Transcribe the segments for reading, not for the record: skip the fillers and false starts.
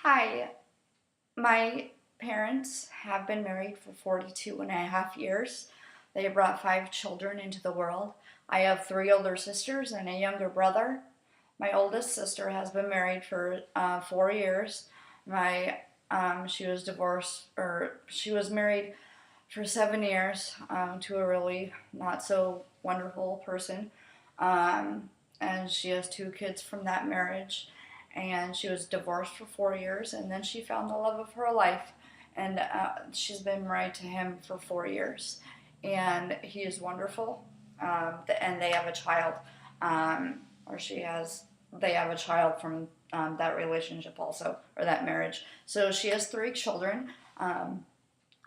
Hi, my parents have been married for 42 and a half years. They brought five children into the world. I have three older sisters and a younger brother. My oldest sister has been married for 4 years. My She was divorced, or she was married for 7 years to a really not so wonderful person. Um, and she has two kids from that marriage. And she was divorced for 4 years, and then she found the love of her life, and she's been married to him for 4 years, and he is wonderful. And they have a child, or she has. They have a child from that relationship also, or that marriage. So she has three children.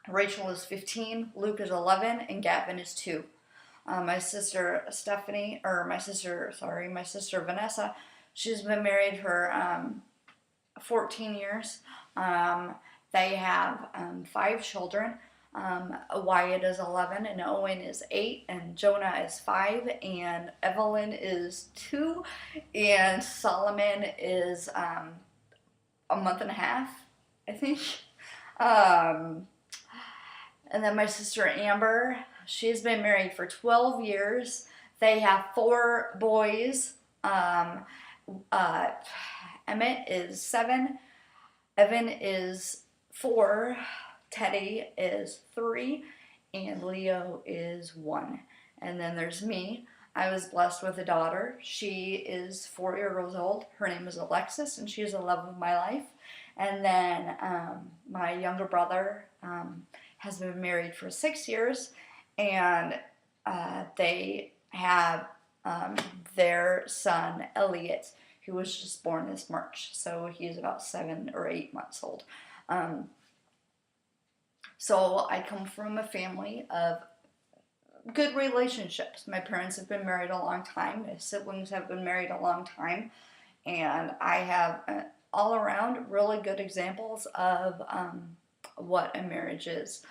Rachel is 15, Luke is 11, and Gavin is 2. My sister Vanessa, she's been married for 14 years. They have five children. Wyatt is 11, and Owen is 8, and Jonah is 5, and Evelyn is 2, and Solomon is a month and a half, I think. Um, and then my sister Amber, she's been married for 12 years. They have four boys. Uh, Emmett is 7, Evan is 4, Teddy is 3, and Leo is 1. And then there's me. I was blessed with a daughter. She is 4 years old. Her name is Alexis, and she's the love of my life. And then my younger brother has been married for 6 years, and they have their son Elliot, who was just born this March, so he's about 7 or 8 months old. So I come from a family of good relationships. My parents have been married a long time. My siblings have been married a long time, and I have all around really good examples of what a marriage is.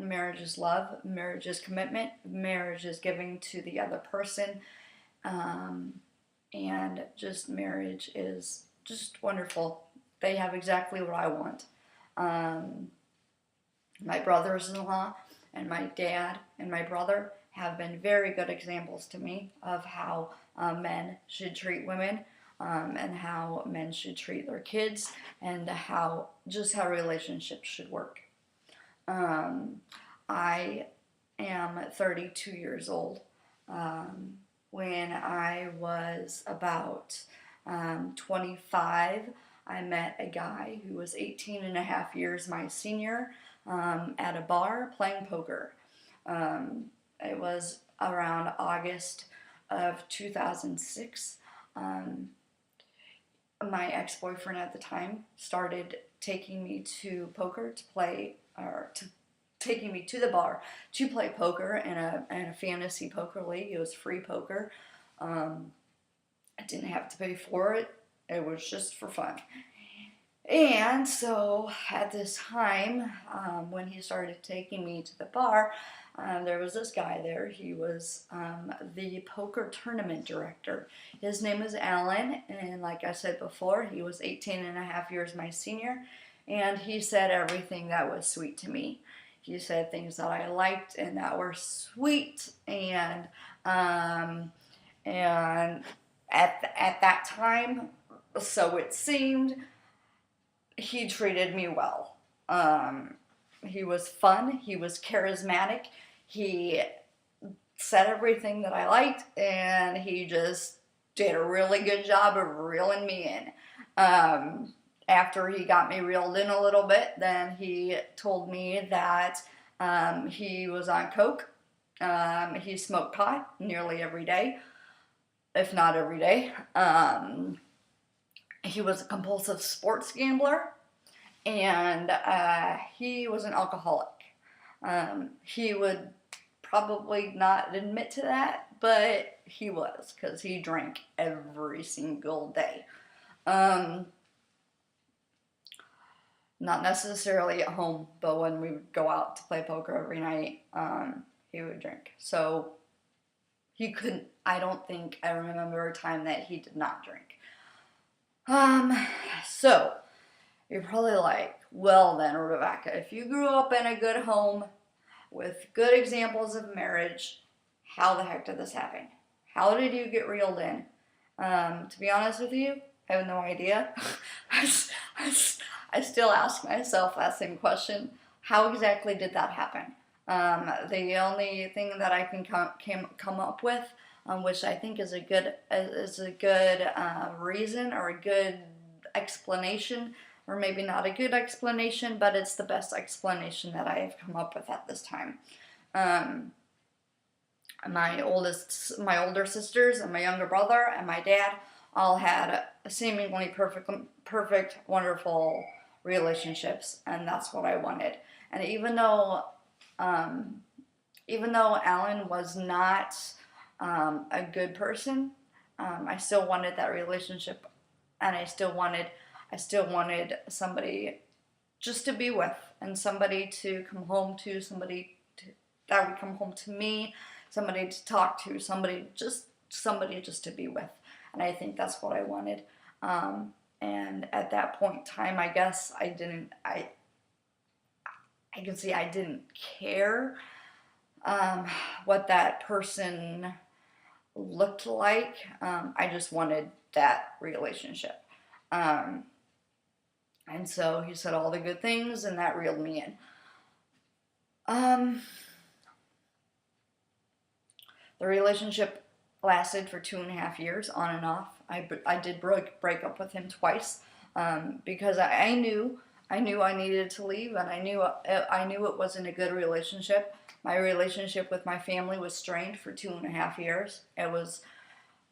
Marriage is love, marriage is commitment, marriage is giving to the other person, and just marriage is just wonderful. They have exactly what I want. My brothers-in-law and my dad and my brother have been very good examples to me of how men should treat women, and how men should treat their kids, and how relationships should work. I am 32 years old. When I was about 25, I met a guy who was 18 and a half years my senior at a bar playing poker. It was around August of 2006. My ex-boyfriend at the time started taking me to poker to play, or to taking me to the bar to play poker in a fantasy poker league. It was free poker. I didn't have to pay for it. It was just for fun. And so at this time, when he started taking me to the bar, there was this guy there. He was the poker tournament director. His name is Alan, and like I said before, he was 18 and a half years my senior, and he said everything that was sweet to me. He said things that I liked and that were sweet, and at that time, so it seemed, he treated me well. He was fun. He was charismatic. He said everything that I liked, and he just did a really good job of reeling me in. After he got me reeled in a little bit, then he told me that he was on coke. He smoked pot nearly every day, if not every day. He was a compulsive sports gambler, and he was an alcoholic. He would probably not admit to that, but he was, because he drank every single day. Not necessarily at home, but when we would go out to play poker every night, he would drink. So he couldn't, I don't think I remember a time that he did not drink. Um, so you're probably like, well then, Rebecca, if you grew up in a good home with good examples of marriage, how the heck did this happen? How did you get reeled in? To be honest with you, I have no idea. I, I still ask myself that same question. How exactly did that happen? The only thing that I can come up with, which I think is a good reason or a good explanation, or maybe not a good explanation, but it's the best explanation that I have come up with at this time. Um, my older sisters and my younger brother and my dad all had seemingly perfect, wonderful relationships, and that's what I wanted. And um, even though Alan was not a good person, I still wanted that relationship, and I still wanted somebody just to be with, and somebody to come home to, that would come home to me, somebody to talk to, somebody just to be with. And I think that's what I wanted. And at that point in time, I guess I can see I didn't care what that person looked like. I just wanted that relationship. And so he said all the good things, and that reeled me in. The relationship lasted for 2.5 years, on and off. I did break up with him twice, because I knew I needed to leave, and I knew it wasn't a good relationship. My relationship with my family was strained for 2.5 years. It was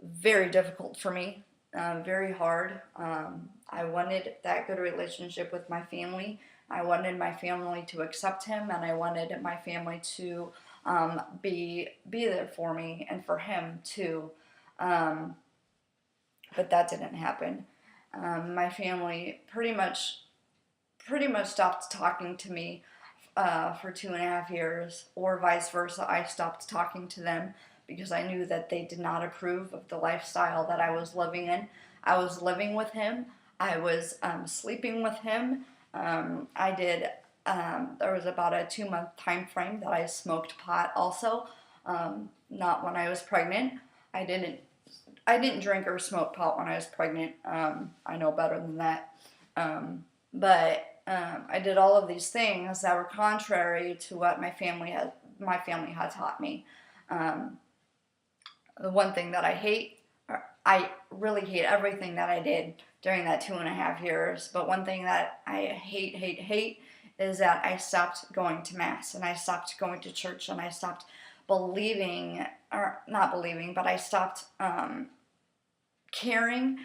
very difficult for me, very hard. I wanted that good relationship with my family. I wanted my family to accept him, and I wanted my family to be there for me and for him too. But that didn't happen. My family pretty much stopped talking to me for 2.5 years, or vice versa. I stopped talking to them because I knew that they did not approve of the lifestyle that I was living in. I was living with him. I was sleeping with him. There was about a 2-month time frame that I smoked pot also. Not when I was pregnant. I didn't drink or smoke pot when I was pregnant. I know better than that. But I did all of these things that were contrary to what my family had taught me. The one thing that I really hate everything that I did during that 2.5 years. But one thing that I hate is that I stopped going to mass, and I stopped going to church, and I stopped believing, or not believing, but I stopped caring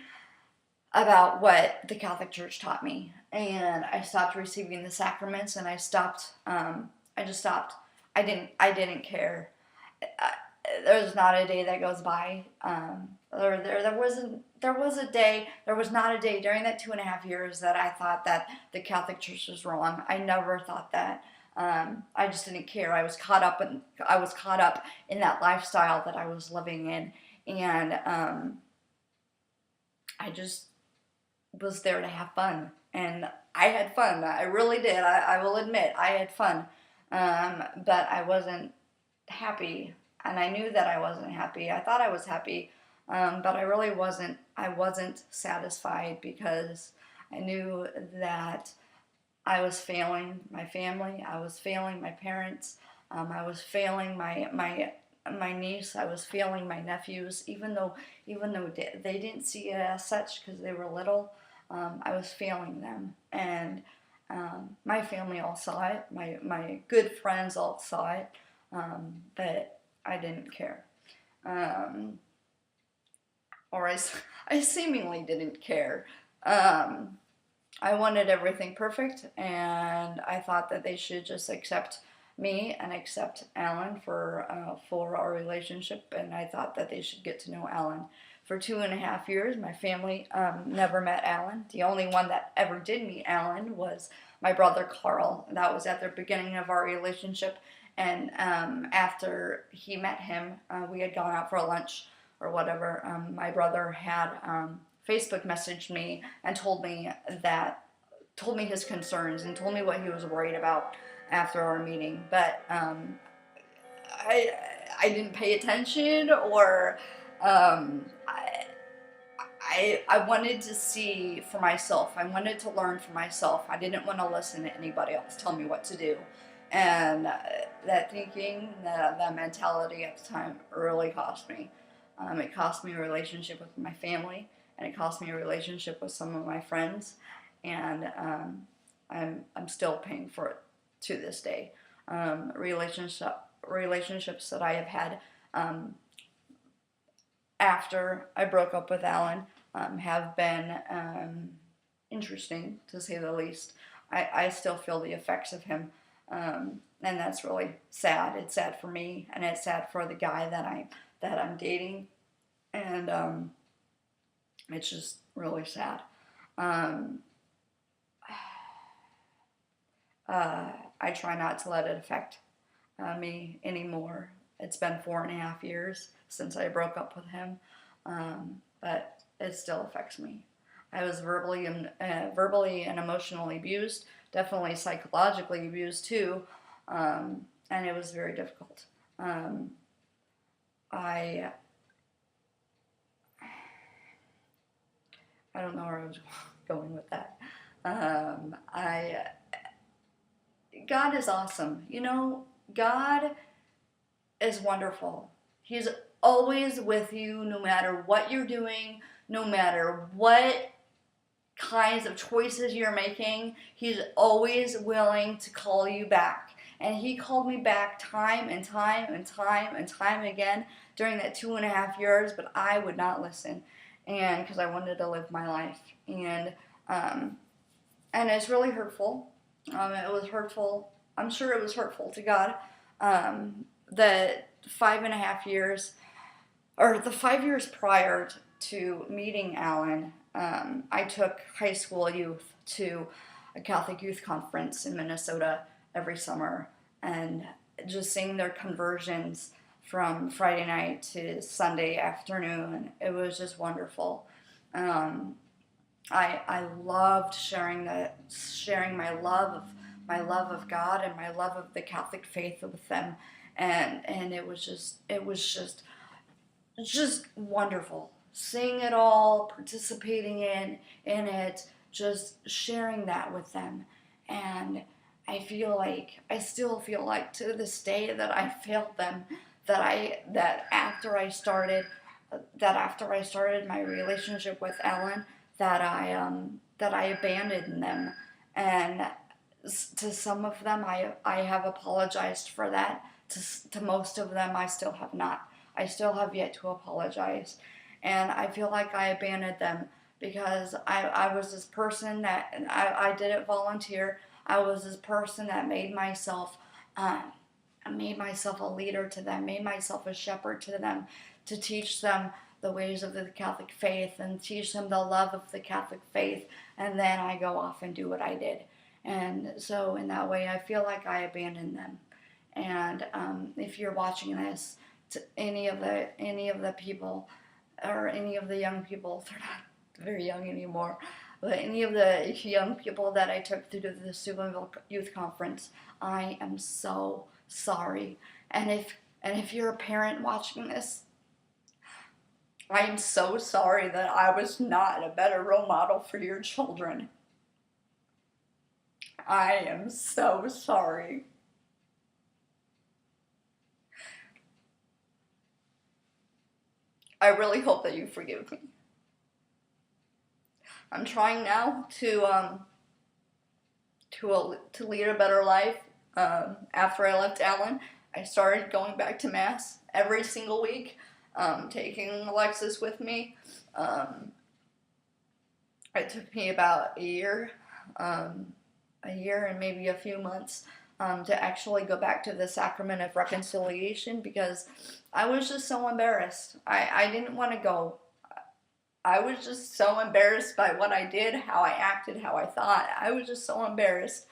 about what the Catholic Church taught me, and I stopped receiving the sacraments, and I just stopped. I didn't care. There's not a day that goes by. There was not a day during that 2.5 years that I thought that the Catholic Church was wrong. I never thought that. I just didn't care. I was caught up in that lifestyle that I was living in, and I just was there to have fun, and I had fun. I really did. I will admit I had fun, but I wasn't happy, and I knew that I wasn't happy. I thought I was happy, but I really wasn't. I wasn't satisfied because I knew that I was failing my family. I was failing my parents. I was failing my niece. I was failing my nephews, even though they didn't see it as such because they were little. I was failing them, and my family all saw it. My good friends all saw it, but I didn't care, or I seemingly didn't care. I wanted everything perfect, and I thought that they should just accept me and accept Alan for our relationship, and I thought that they should get to know Alan. For 2.5 years, my family never met Alan. The only one that ever did meet Alan was my brother Carl. That was at the beginning of our relationship, and after he met him, we had gone out for a lunch or whatever. My brother had Facebook messaged me and told me his concerns and told me what he was worried about after our meeting. But I I didn't pay attention, or I wanted to see for myself. I wanted to learn for myself. I didn't want to listen to anybody else tell me what to do. And that thinking, that mentality at the time really cost me. It cost me a relationship with my family, and it cost me a relationship with some of my friends, and I'm still paying for it to this day. Relationships that I have had after I broke up with Alan have been interesting, to say the least. I still feel the effects of him, and that's really sad. It's sad for me, and it's sad for the guy that I'm dating, and it's just really sad. Um, I try not to let it affect me anymore. It's been 4.5 years since I broke up with him, but it still affects me. I was verbally and emotionally abused, definitely psychologically abused too, and it was very difficult. I I don't know where I was going with that. I God is awesome. You know, God is wonderful. He's always with you, no matter what you're doing, no matter what kinds of choices you're making. He's always willing to call you back. And he called me back time and time and time and time again during that 2.5 years, but I would not listen. And because I wanted to live my life. Um, and it's really hurtful. It was hurtful. I'm sure it was hurtful to God. The 5.5 years, or the 5 years prior to meeting Alan, I took high school youth to a Catholic youth conference in Minnesota every summer, and just seeing their conversions from Friday night to Sunday afternoon, it was just wonderful. Um, I loved sharing my love of God and my love of the Catholic faith with them, and it was just wonderful. Seeing it all, participating in it, just sharing that with them. And I still feel like to this day that I failed them, that after I started my relationship with Ellen, that I abandoned them. And to some of them I have apologized for that. To most of them I still have not. I still have yet to apologize. And I feel like I abandoned them because I was this person that I didn't volunteer. I was this person that made myself a leader to them, made myself a shepherd to them, to teach them the ways of the Catholic faith and teach them the love of the Catholic faith. And then I go off and do what I did. And so in that way, I feel like I abandoned them. And if you're watching this, to any of the people, or any of the young people, they're not very young anymore, but any of the young people that I took to the Steubenville Youth Conference, I am so sorry. And if you're a parent watching this, I am so sorry that I was not a better role model for your children. I am so sorry. I really hope that you forgive me. I'm trying now to lead a better life. After I left Alan, I started going back to Mass every single week, taking Alexis with me. It took me about a year and maybe a few months to actually go back to the sacrament of reconciliation, because I was just so embarrassed. I didn't want to go. I was just so embarrassed by what I did, how I acted, how I thought. I was just so embarrassed.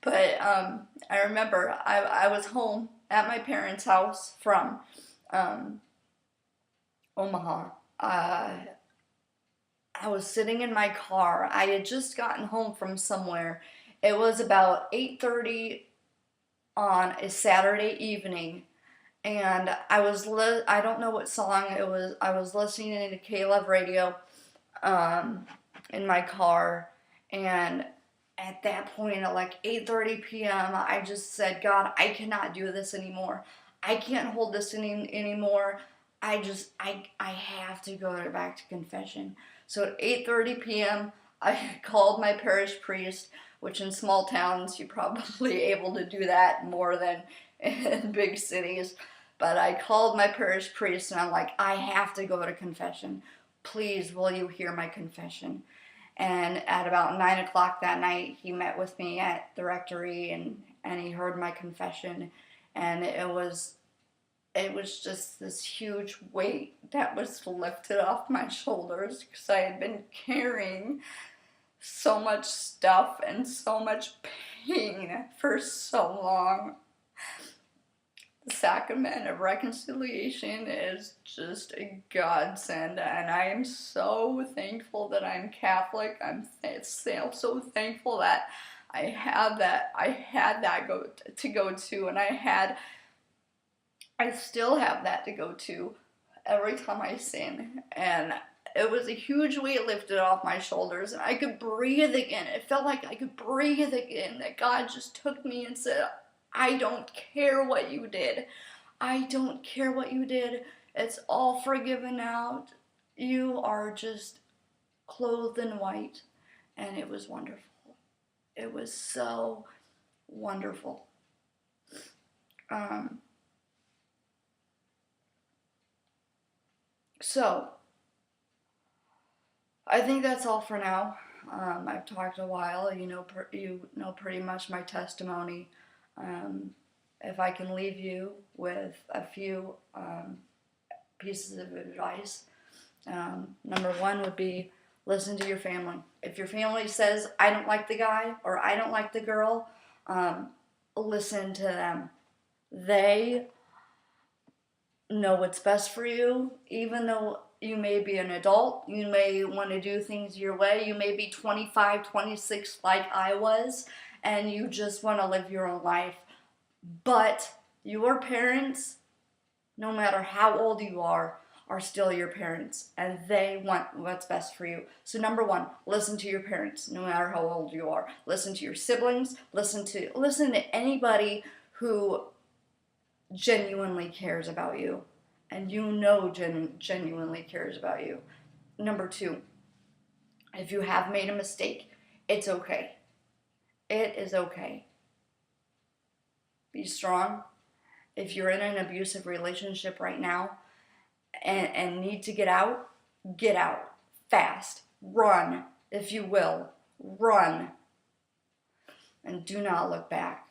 But I remember I was home at my parents' house from Omaha. I was sitting in my car. I had just gotten home from somewhere. It was about 8:30 on a Saturday evening, and I don't know what song it was. I was listening to Caleb radio um, in my car, and at that point at like 8:30 p.m. I just said, God, I cannot do this anymore. I can't hold this anymore. I have to go back to confession. So at 8:30 p.m. I called my parish priest, which in small towns you're probably able to do that more than in big cities. But I called my parish priest and I'm like, I have to go to confession. Please, will you hear my confession? And at about 9 o'clock that night, he met with me at the rectory, and he heard my confession. And it was just this huge weight that was lifted off my shoulders, because I had been carrying so much stuff and so much pain for so long. The sacrament of reconciliation is just a godsend, and I am so thankful that I'm Catholic. I'm so thankful that I had that to go to, and I still have that to go to every time I sin. And it was a huge weight lifted off my shoulders, and I could breathe again. It felt like I could breathe again, that God just took me and said, I don't care what you did. I don't care what you did. It's all forgiven now. You are just clothed in white. And it was wonderful. It was so wonderful. So, I think that's all for now. I've talked a while. You know pretty much my testimony. If I can leave you with a few pieces of advice, number one would be listen to your family. If your family says, I don't like the guy or I don't like the girl, listen to them. They know what's best for you, even though you may be an adult, you may want to do things your way, you may be 25, 26 like I was, and you just want to live your own life. But your parents, no matter how old you are still your parents, and they want what's best for you. So number one, listen to your parents, no matter how old you are. Listen to your siblings, listen to anybody who genuinely cares about you, and genuinely cares about you. Number two, if you have made a mistake, it's okay. It is okay. Be strong. If you're in an abusive relationship right now and need to get out fast. Run, if you will. Run. And do not look back.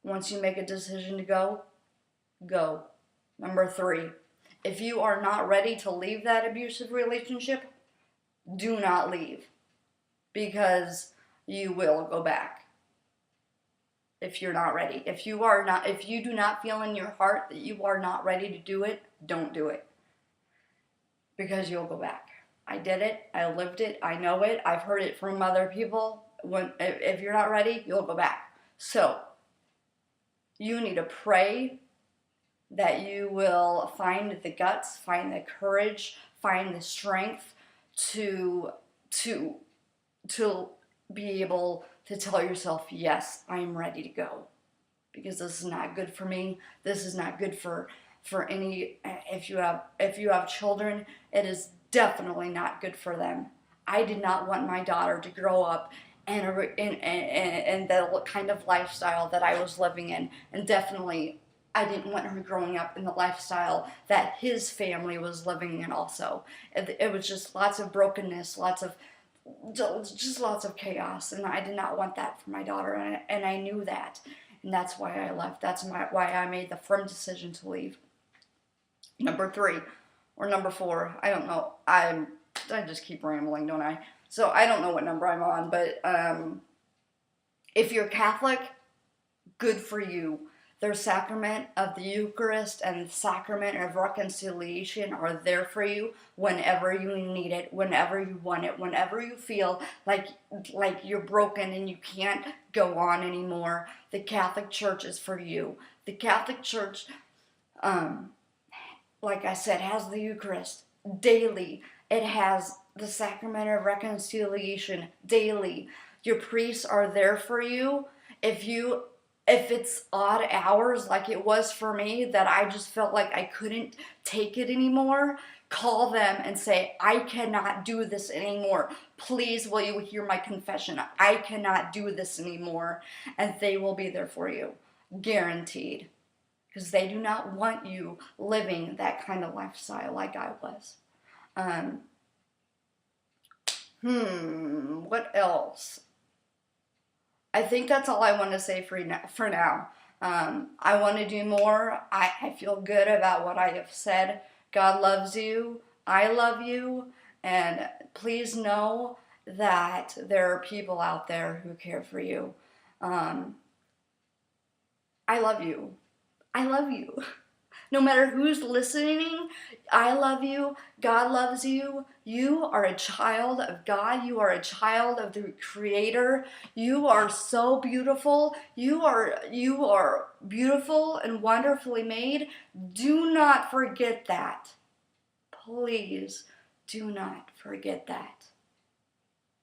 Once you make a decision to go, go. Number three, if you are not ready to leave that abusive relationship, do not leave, because you will go back. If you're not ready, if you do not feel in your heart that you are not ready to do it, don't do it, because you'll go back. I did it. I lived it. I know it. I've heard it from other people. If you're not ready, you'll go back. So you need to pray that you will find the guts, find the courage, find the strength to be able to tell yourself, yes, I am ready to go. Because this is not good for me. This is not good for any, if you have children, it is definitely not good for them. I did not want my daughter to grow up in the kind of lifestyle that I was living in. And definitely, I didn't want her growing up in the lifestyle that his family was living in also. It was just lots of brokenness, lots of chaos, and I did not want that for my daughter, and I knew that, and that's why I left. That's why I made the firm decision to leave. Number three, or number four, I don't know. I just keep rambling, don't I? So I don't know what number I'm on, but if you're Catholic, good for you. Their sacrament of the Eucharist and the sacrament of reconciliation are there for you whenever you need it, whenever you want it, whenever you feel like you're broken and you can't go on anymore. The Catholic Church is for you. The Catholic Church, like I said, has the Eucharist daily. It has the sacrament of reconciliation daily. Your priests are there for you. If it's odd hours like it was for me, that I just felt like I couldn't take it anymore, call them and say, I cannot do this anymore. Please, will you hear my confession? I cannot do this anymore. And they will be there for you. Guaranteed. Because they do not want you living that kind of lifestyle like I was. What else? I think that's all I want to say for now. I want to do more. I feel good about what I have said. God loves you. I love you. And please know that there are people out there who care for you. I love you. I love you. No matter who's listening, I love you. God loves you. You are a child of God. You are a child of the Creator. You are so beautiful. You are beautiful and wonderfully made. Do not forget that. Please do not forget that.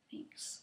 Thanks.